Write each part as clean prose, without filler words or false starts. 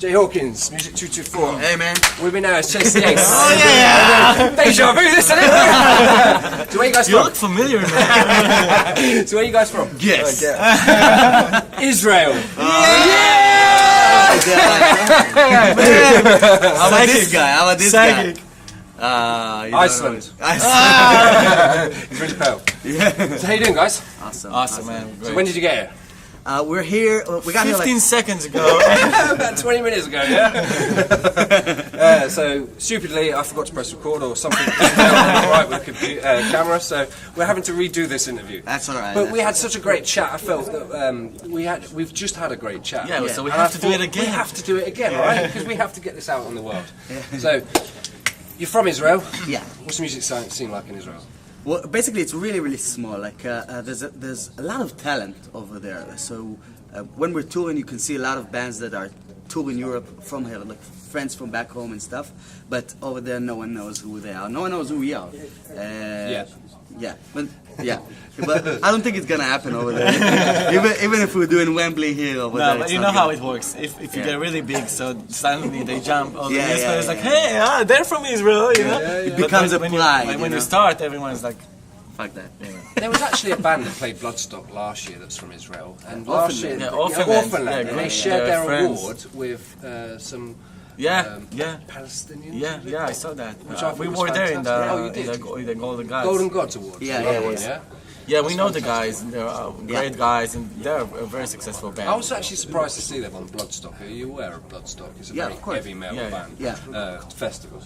Jay Hawkins, Music 224. Hey man. With me now is Chase the Ace. Oh yeah! Deja vu, this isn't it? So where you guys You from? look familiar, man. So where you guys from? Yes. Israel. How about this guy? How about this guy? Iceland. He's really pale. Yeah. So how you doing, guys? Awesome, man. So when did you get here? We're here. We got 15 here like seconds ago. About 20 minutes ago, yeah? So, stupidly, I forgot to press record or something right with the camera, so we're having to redo this interview. That's alright. But we had such a great chat, I felt that we've just had a great chat. Yeah, so we And have I to do it thought again. We have to do it again, right? Because we have to get this out on the world. So, you're from Israel? Yeah. What's the music scene like in Israel? Well, basically, it's really small. Like there's a lot of talent over there. So when we're touring, you can see a lot of bands that are touring Europe from here, like friends from back home and stuff. But over there, no one knows who they are. No one knows who we are. But I don't think it's gonna happen over there. even if we're doing Wembley here over there. But you know how it works. If you get really big, so suddenly they jump. All the Yeah, it's like, hey, they're from Israel, you know. It becomes a pride. When you start, everyone's like, Fuck that. There was actually a band that played Bloodstock last year that's from Israel, and last year, Orphanland. and they shared their award with some Palestinians. Yeah, I saw that. Which I thought we was were there in fantastic. Oh, you did? the Golden Gods. Golden Gods Award. Yeah, we know the guys. They're great guys, and they're a very successful band. I was actually surprised to see them on Bloodstock. Are you aware of Bloodstock? It's a very heavy metal band. Festival.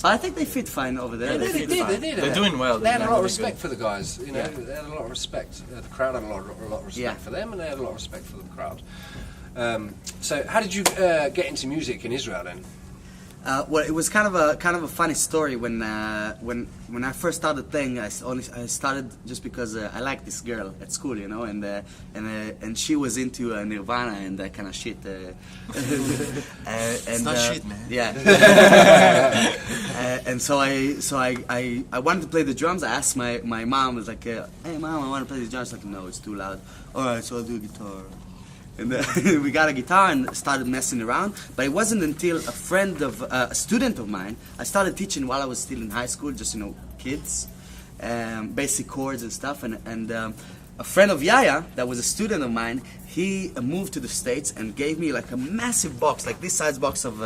I think they fit fine over there. They did. They're doing well. They had a lot of respect for the guys. You know, they had a lot of respect. The crowd had a lot of respect for them, and they had a lot of respect for the crowd. So, how did you get into music in Israel then? Well, it was kind of a funny story when I first started playing. I started just because I liked this girl at school, you know, and she was into Nirvana and that kind of shit. It's not shit, man. Yeah. And so I wanted to play the drums. I asked my mom, I was like, "Hey mom, I want to play the drums." Like, no, it's too loud. All right, so I'll do guitar. And we got a guitar and started messing around. But it wasn't until a student of mine, I started teaching while I was still in high school, just, you know, kids, basic chords and stuff. And a friend of Yaya, that was a student of mine, he moved to the States and gave me like a massive box, like this size box of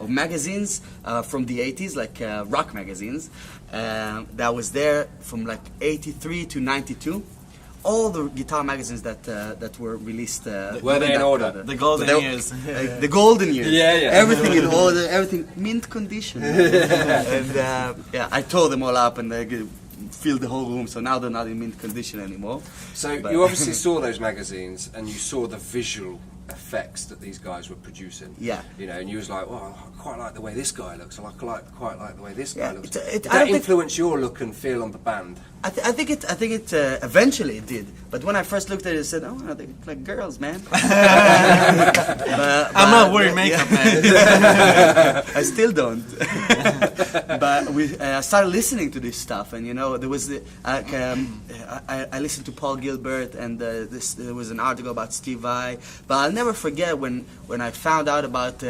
magazines from the 80s, like rock magazines, that was there from like 83 to 92. All the guitar magazines that were released were they in order? The golden years. The golden years. Yeah. Everything in order, everything mint condition. And I tore them all up and filled the whole room. So now they're not in mint condition anymore. So you obviously saw those magazines and you saw the visual effects that these guys were producing. Yeah. You know, and you was like, well, I quite like the way this guy looks. I quite like the way this guy looks. Did that influence your look and feel on the band? I think it eventually it did. But when I first looked at it, I said, "Oh, they look like girls, man." I'm not wearing makeup, man. I still don't. But I started listening to this stuff, and you know, there was I listened to Paul Gilbert, and there was an article about Steve Vai. But I'll never forget when I found out about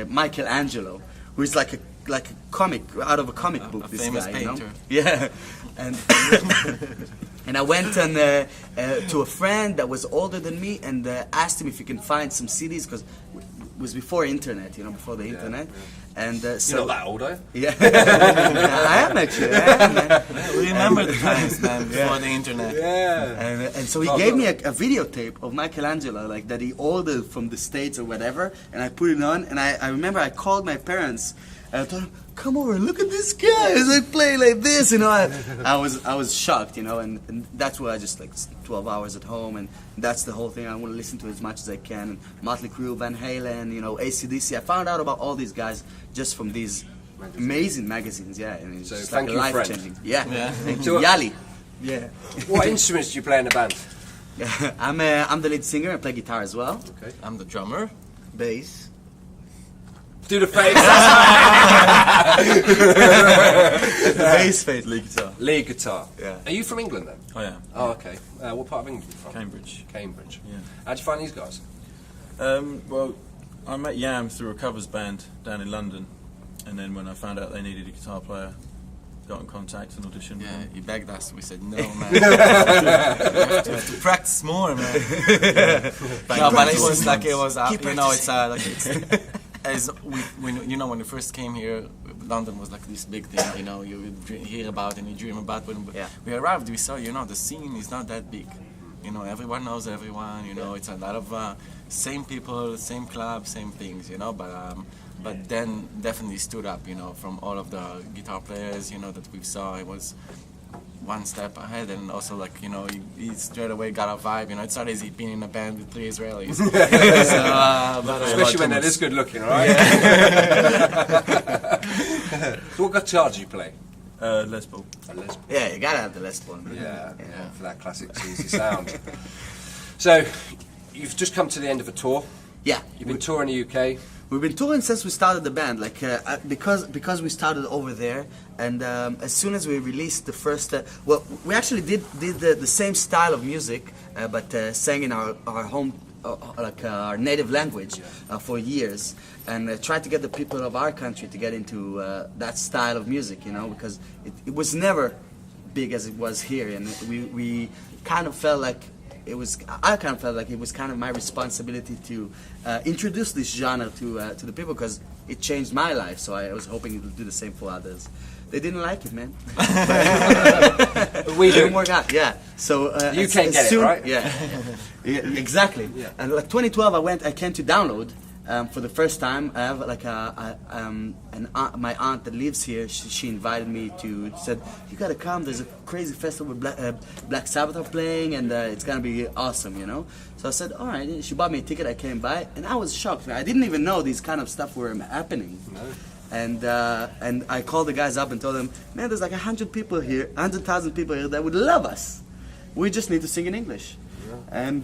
Michelangelo, who is like a comic out of a comic book. A this famous guy, painter. you know? Yeah, and I went to a friend that was older than me and asked him if he can find some CDs because it was before internet, you know, before the internet. And so you're not that old, are you? Yeah, I am actually. Man. We remember the times, man, before the internet. Yeah. And so he gave me a videotape of Michelangelo, like that he ordered from the States or whatever, and I put it on. And I remember I called my parents. And I told them, "Come over and look at this guy as I play like this," you know. I was shocked, you know, and that's why I just like 12 hours at home, and that's the whole thing. I want to listen to as much as I can. And Motley Crue, Van Halen, you know, AC/DC. I found out about all these guys just from these amazing magazines, and it's just thank like you, life-changing. Thank So, you, Yali. Yeah. What instruments do you play in the band? I'm the lead singer. I play guitar as well. Okay. I'm the drummer. Bass. Do the face. Bass face. Lead guitar. Yeah. Are you from England then? Oh yeah. Oh, okay. What part of England are you from? Cambridge. Cambridge. Yeah. How'd you find these guys? Well, I met Yam through a covers band down in London, and then when I found out they needed a guitar player, got in contact and auditioned. Yeah, he begged us. We said no, man. You have to practice more, man. No, but it was like you know, it's as we you know, when we first came here, London was like this big thing. You know, you hear about and you dream about. When we arrived, we saw, you know, the scene is not that big. You know, everyone knows everyone. You know, it's a lot of same people, same club, same things. You know, but then definitely stood up. You know, from all of the guitar players. You know, that we saw, it was one step ahead, and also like, you know, he straight away got a vibe. You know, it's not easy being in a band with 3 Israelis. So, especially when they're this good looking, right? So what guitar do you play? Les Paul. A Les Paul. Yeah, you gotta have the Les Paul. Yeah, for that classic cheesy sound. So, you've just come to the end of a tour. Yeah, You've been touring the UK. we've been touring since we started the band. Like because we started over there, and as soon as we released the first, well, we actually did the same style of music, but sang in our home, like our native language, for years, and tried to get the people of our country to get into that style of music, you know, because it was never big as it was here, and we kind of felt like I kind of felt like it was kind of my responsibility to introduce this genre to the people, because it changed my life. So I was hoping it would do the same for others. They didn't like it, man. We Didn't do. work out. Yeah. So You can't get it, right? Yeah. Yeah, exactly. Yeah. And like 2012, I came to download. For the first time. I have like my aunt that lives here. She invited me to. Said, you gotta come. There's a crazy festival with Black Sabbath are playing, and it's gonna be awesome, you know. So I said, all right. She bought me a ticket. I came by, and I was shocked. I didn't even know these kind of stuff were happening. No. And I called the guys up and told them, man, there's like 100,000 people here that would love us. We just need to sing in English. And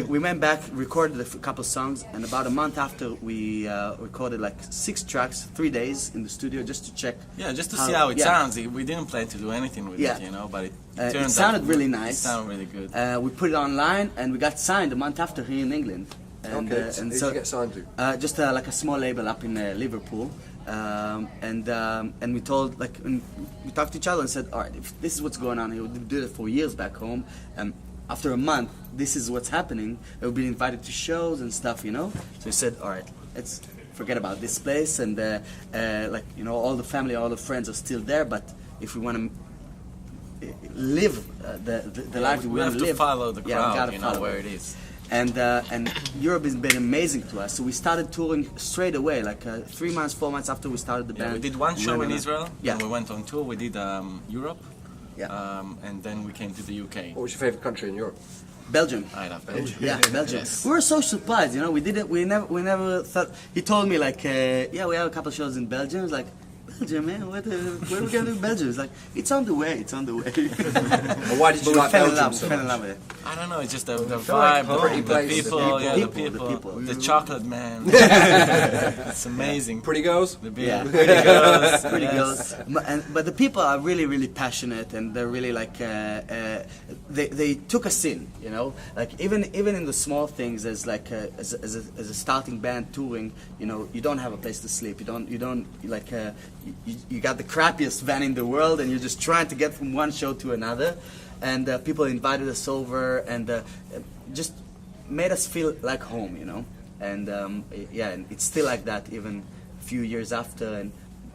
we went back, recorded a couple songs, and about a month after, we recorded like 6 tracks, 3 days in the studio just to check. Yeah, just to see how it sounds. We didn't plan to do anything with it, you know, but it sounded really nice. It sounded really good. We put it online, and we got signed a month after here in England. And, Okay, and who so did you get signed to? just like a small label up in Liverpool. And we told, like, we talked to each other and said, all right, if this is what's going on here, we did it for years back home. After a month, this is what's happening. We've been invited to shows and stuff, you know. So we said, all right, let's forget about this place, and like, you know, all the family, all the friends are still there. But if we want to live the life we want to live, have to follow the crowd, we gotta you know, follow where it. it is. And Europe has been amazing to us. So we started touring straight away, like 3 months, 4 months after we started the Yeah, band. we did one show in Israel. Yeah. Then we went on tour. We did Europe. Yeah. And then we came to the UK. What was your favourite country in Europe? Belgium. I love Belgium. Yeah, Belgium. Yes. We were so surprised, you know. We never thought. He told me like, yeah, we have a couple of shows in Belgium. I was like, Belgium, man, what are we gonna do in Belgium? It's like, it's on the way, it's on the way. Well, why did you But like we fell in Belgium love. so We fell in much? love with it. I don't know, it's just the like vibe, home. Pretty the place, people, the the people. the chocolate man. It's amazing. Pretty girls? The beer. Yeah, Pretty girls. pretty yes. girls. But the people are really, really passionate, and they're really like they took us in, you know. Like even in the small things, as like as a starting band touring, you know, you don't have a place to sleep. You don't like you got the crappiest van in the world, and you're just trying to get from one show to another. And people invited us over, and just made us feel like home, you know. And yeah, and it's still like that even a few years after. And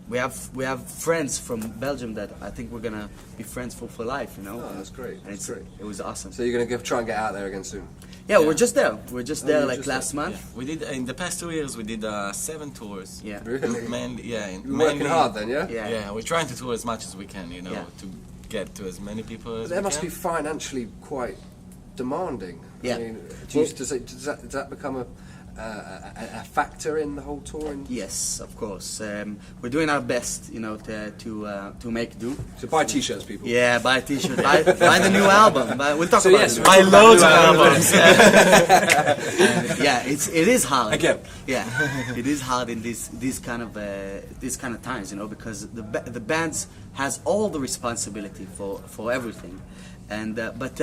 we have friends from Belgium that I think we're gonna be friends for life, you know. Oh, that's great. And That's great. it was awesome. So you're going to try and get out there again soon? Yeah, we're just there. We're just there you're like just last month. We did in the past 2 years. We did 7 tours. Yeah. Really? Mainly, yeah. You're working hard then, yeah? Yeah. Yeah, we're trying to tour as much as we can, you know, Yeah. to get to as many people as But that we must can. be financially quite demanding. Yeah. I mean, does that become a factor in the whole touring? Yes, of course. We're doing our best, you know, to make do. So buy t-shirts, people. Yeah, buy a T-shirt, buy the new album. We'll talk So about yes, it. we'll Buy talk about loads of new albums. Yeah, it is hard. Again. Yeah, it is hard in these kind of times, you know, because the bands has all the responsibility for everything, and but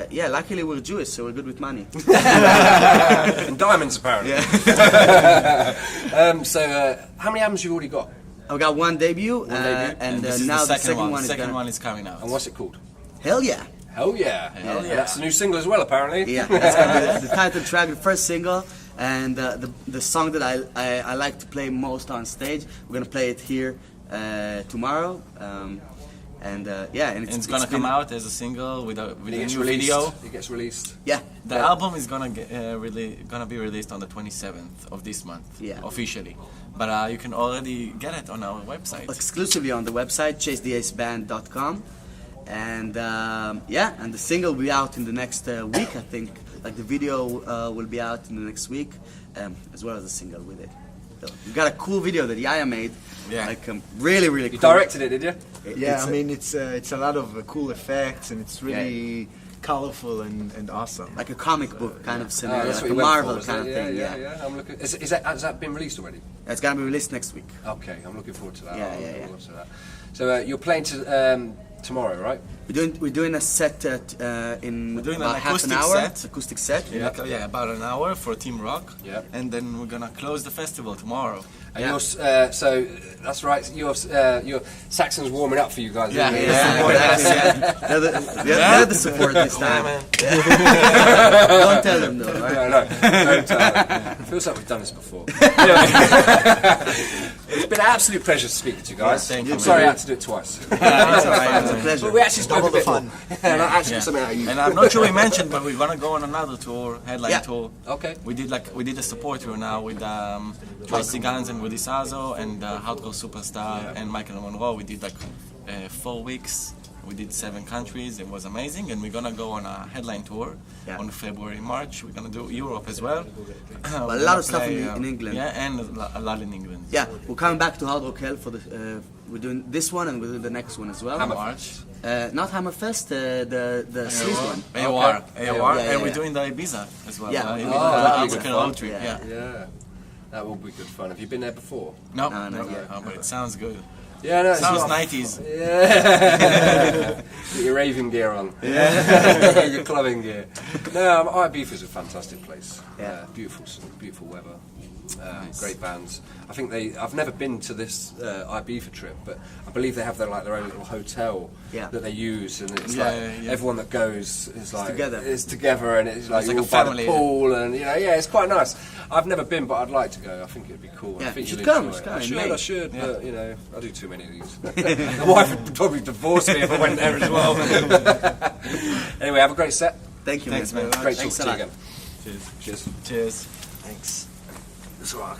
Yeah, luckily we're Jewish, so we're good with money. And diamonds, apparently. Yeah. So, how many albums you already got? I've got one debut, And this is now the second one. is Second gonna... one is coming out. And what's it called? Hell yeah! Hell yeah. Hell yeah. That's a new single as well, apparently. Yeah, that's gonna be the title track, the first single, and the song that I like to play most on stage. We're gonna play it here tomorrow. And it's gonna come out as a single with a new video. It gets released. Yeah, The album is gonna be released on the 27th of this month, Yeah. officially. But you can already get it on our website. exclusively on the website chasetheaceband.com, and and the single will be out in the next week. I think like the video will be out in the next week, as well as the single with it. So we got a cool video that Yaya made. Yeah. Like really You cool. directed it, did you? Yeah, I mean it's a lot of cool effects and it's really colorful and awesome. Like a comic book kind of scenario, That's like what a you went Marvel for, was kind it? of thing. Yeah. I'm looking. Has that been released already? It's gonna be released next week. Okay, I'm looking forward to that. Yeah, I'm yeah, looking yeah. forward to that. So you're playing tomorrow, right? We're doing a set in We're doing about an half an acoustic hour. set. Acoustic set. Yeah, about an hour for Team Rock. Yeah. And then we're gonna close the festival tomorrow. And Yeah. so that's right. Your Saxon's warming up for you guys. Yeah, isn't it? yeah. They're the support this time. Don't tell them though. Right? No, don't tell them. It feels like we've done this before. It's been an absolute pleasure speaking to you guys. Yeah, thank you, I'm sorry I man. had to do it twice. It's alright. It's a pleasure. But we actually spoke a bit fun. more. And I actually got something out of you. And I'm not sure we mentioned, but we're gonna go on another tour, headline Yeah. tour. Okay. We did a support tour now with Tracy Guns and Woody Sazo and Hardcore Superstar and Michael Monroe. We did like 4 weeks. We did 7 countries. It was amazing, and we're gonna go on a headline tour Yeah. on February, March. We're gonna do Europe as well. But a lot of stuff in England. Yeah, and a lot in England. Yeah, we're coming back to Hard Rock Hell for the. We're doing this one and we're doing the next one as well. March. Not Hammerfest, the Sleaze one. AOR, Yeah, and we're yeah. doing the Ibiza as well. Yeah. Ibiza, that'll be good African fun. road trip. Yeah. Yeah. Yeah. That will be good fun. Have you been there before? No, No, no, not yet. but it sounds good. Yeah, no, it's Sounds not. 90s. Yeah. Get your raving gear on. Yeah. Your clubbing gear. No, Ibiza's a fantastic place. Yeah. Beautiful weather. Great bands. I think I've never been to this Ibiza trip, but I believe they have their own little hotel Yeah. that they use, and it's Yeah, like yeah. everyone that goes is like together. It's together, and it's like like you're a all by family, the pool, and it's quite nice. I've never been, but I'd like to go. I think it'd be cool. Yeah, I think you you'll should come, enjoy you it. should come, I mate. should, Yeah. but I do too many of these. My wife would probably divorce me if I went there as well. Anyway, have a great set. Thank you, Thanks, man. man. Great Thanks talking a to you lot. again. Cheers. Cheers. Thanks. That's all right.